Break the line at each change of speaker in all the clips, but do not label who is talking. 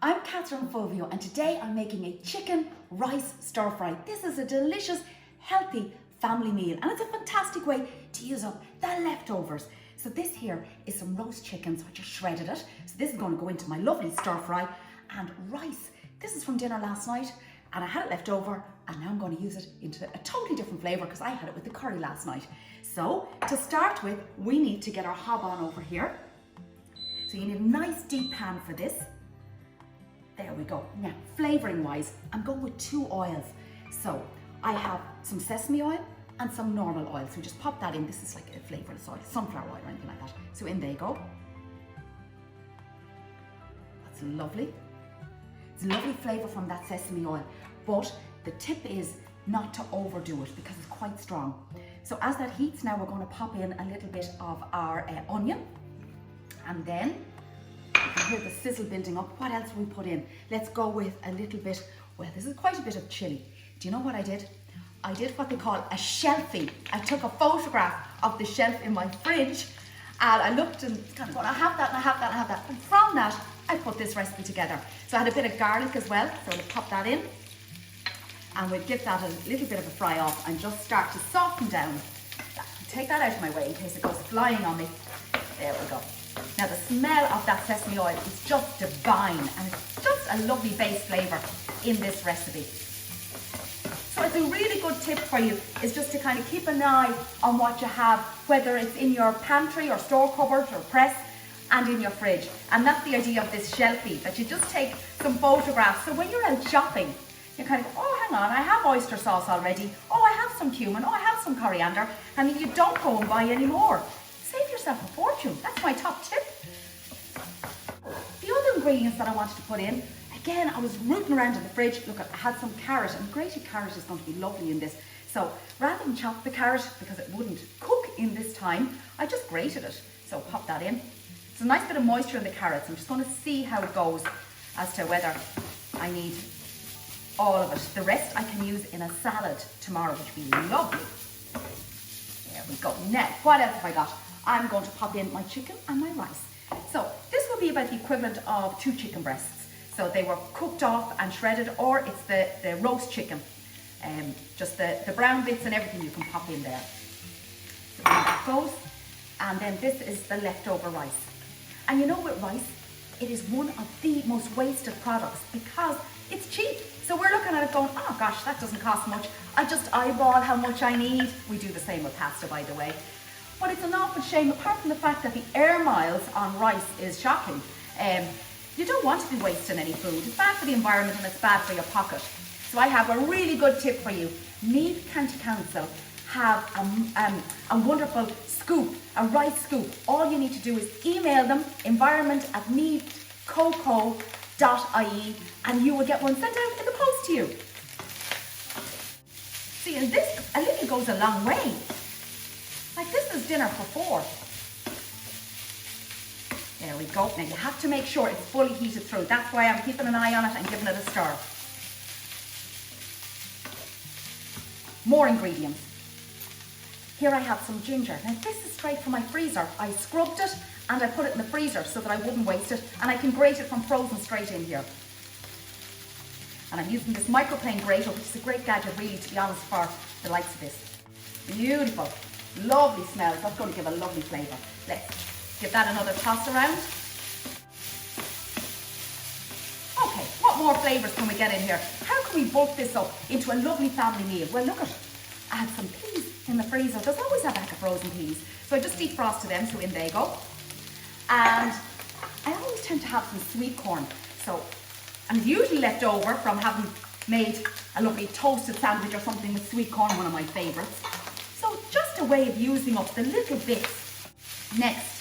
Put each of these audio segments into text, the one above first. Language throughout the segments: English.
I'm Catherine Fulvio and today I'm making a chicken rice stir fry. This is a delicious, healthy family meal and it's a fantastic way to use up the leftovers. So this here is some roast chicken, so I just shredded it. So this is going to go into my lovely stir fry, and rice. This is from dinner last night and I had it left over and now I'm going to use it into a totally different flavour because I had it with the curry last night. So to start with, we need to get our hob on over here. So you need a nice deep pan for this. There we go. Now, flavouring wise, I'm going with 2 oils. So I have some sesame oil and some normal oil. So just pop that in. This is like a flavourless oil, sunflower oil or anything like that. So in there you go. That's lovely. It's a lovely flavour from that sesame oil. But the tip is not to overdo it because it's quite strong. So as that heats now, we're going to pop in a little bit of our onion. And then you can hear the sizzle building up. What else will we put in? Let's go with a little bit, well, this is quite a bit of chilli. Do you know what I did? I did what they call a shelfie. I took a photograph of the shelf in my fridge and I looked and kind of going, I have that and I have that and I have that. And from that, I put this recipe together. So I had a bit of garlic as well. So we'll pop that in and we'll give that a little bit of a fry off and just start to soften down. Take that out of my way in case it goes flying on me. There we go. Now the smell of that sesame oil is just divine and it's just a lovely base flavour in this recipe. So it's a really good tip for you is just to kind of keep an eye on what you have, whether it's in your pantry or store cupboard or press and in your fridge. And that's the idea of this shelfie, that you just take some photographs. So when you're out shopping, you kind of go, oh hang on, I have oyster sauce already. Oh, I have some cumin. Oh, I have some coriander. And you don't go and buy any more. Save yourself a fortune. That's my top tip. The other ingredients that I wanted to put in, again, I was rooting around in the fridge. Look, I had some carrot, and grated carrot is going to be lovely in this. So rather than chop the carrot, because it wouldn't cook in this time, I just grated it. So pop that in. It's a nice bit of moisture in the carrots. I'm just going to see how it goes as to whether I need all of it. The rest I can use in a salad tomorrow, which would be lovely. There we go. Now, what else have I got? I'm going to pop in my chicken and my rice. So this will be about the equivalent of 2 chicken breasts. So they were cooked off and shredded, or it's the roast chicken. Just the brown bits and everything you can pop in there. So that goes. And then this is the leftover rice. And you know with rice, it is one of the most wasted products because it's cheap. So we're looking at it going, oh gosh, that doesn't cost much. I just eyeball how much I need. We do the same with pasta, by the way. But it's an awful shame, apart from the fact that the air miles on rice is shocking. You don't want to be wasting any food. It's bad for the environment and it's bad for your pocket. So I have a really good tip for you. Meath County Council have a wonderful scoop, a rice scoop. All you need to do is email them, environment@meathcoco.ie, and you will get one sent out in the post to you. See, and this, a little goes a long way. Like this is dinner for 4. There we go. Now you have to make sure it's fully heated through. That's why I'm keeping an eye on it and giving it a stir. More ingredients. Here I have some ginger. Now this is straight from my freezer. I scrubbed it and I put it in the freezer so that I wouldn't waste it, and I can grate it from frozen straight in here. And I'm using this microplane grater, which is a great gadget really, to be honest, for the likes of this. Beautiful. Lovely smells. That's going to give a lovely flavour. Let's give that another toss around. Okay, what more flavours can we get in here? How can we bulk this up into a lovely family meal? Well, look at, I had some peas in the freezer. There's always a bag of frozen peas. So I just defrosted them, so in they go. And I always tend to have some sweet corn. So, and it's usually left over from having made a lovely toasted sandwich or something with sweet corn, one of my favourites. So just a way of using up the little bits. Next,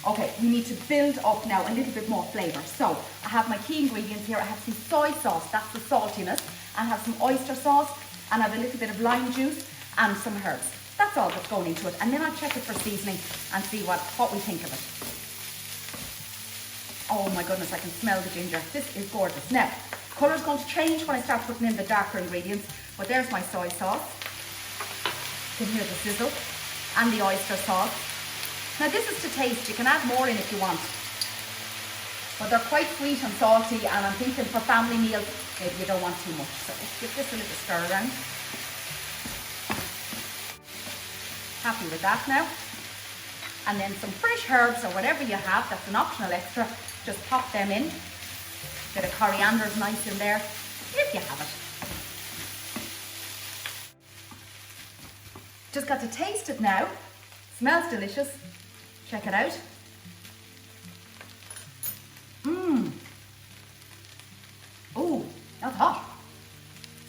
okay, we need to build up now a little bit more flavour. So I have my key ingredients here. I have some soy sauce, that's the saltiness. I have some oyster sauce, and I have a little bit of lime juice and some herbs. That's all that's going into it. And then I'll check it for seasoning and see what we think of it. Oh my goodness, I can smell the ginger. This is gorgeous. Now, colour's going to change when I start putting in the darker ingredients, but there's my soy sauce. You can hear the sizzle, and the oyster sauce. Now this is to taste. You can add more in if you want. But they're quite sweet and salty, and I'm thinking for family meals, maybe you don't want too much. So let's give this a little stir around. Happy with that now. And then some fresh herbs or whatever you have, that's an optional extra, just pop them in. Bit of coriander is nice in there, if you have it. Just got to taste it now. Smells delicious. Check it out. Mmm. Oh, that's hot.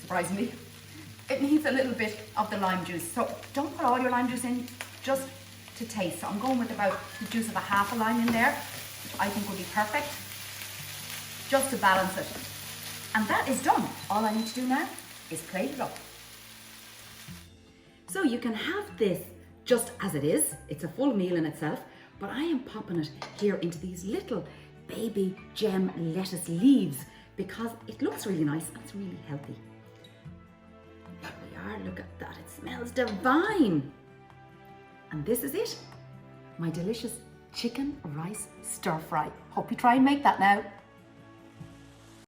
Surprisingly. It needs a little bit of the lime juice. So don't put all your lime juice in, just to taste. So I'm going with about the juice of a half a lime in there, which I think would be perfect, just to balance it. And that is done. All I need to do now is plate it up. So you can have this just as it is. It's a full meal in itself, but I am popping it here into these little baby gem lettuce leaves because it looks really nice and it's really healthy. There we are, look at that, it smells divine. And this is it, my delicious chicken rice stir fry. Hope you try and make that now.